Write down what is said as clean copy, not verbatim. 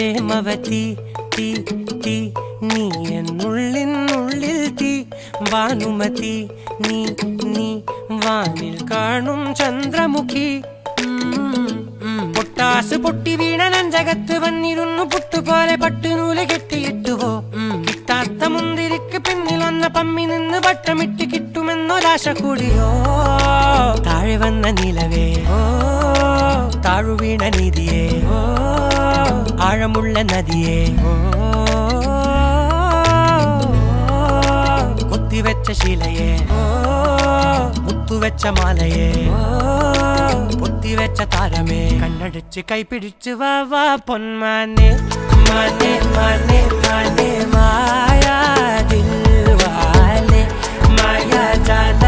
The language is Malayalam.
പ്രേമവതി തീ തീ നീ എന്നുള്ളിൽ തീ ഭാനുമതി നീ നീ വാനിൽ കാണും ചന്ദ്രമുഖി പൊട്ടാസ് പൊട്ടി വീണ നെഞ്ചകത്ത് വന്നിരുന്നു പുട്ടുപോലെ പട്ടുനൂല് കെട്ടിയിട്ടുവോ കിട്ടാത്ത മുന്തിരിക്ക് പിന്നിൽ വന്ന പമ്മി നിന്ന് വട്ടമിട്ട് കിട്ടുമെന്നൊരാശ കൂടിയോ താഴെ വന്ന നിലവേ താഴു വീണ നിധിയേ ആഴമുള്ള നദിയേ കൊത്തിവെച്ച ശിലയേ മുത്തുവെച്ച മാലയേ പൊത്തിവെച്ച താരമേ കണ്ണടിച്ച് കൈപിടിച്ച് വാ വാ പൊന്മാനെ മാനെ മാനെ മാനെ മായാ ദിൽവാലെ മായാ ജാല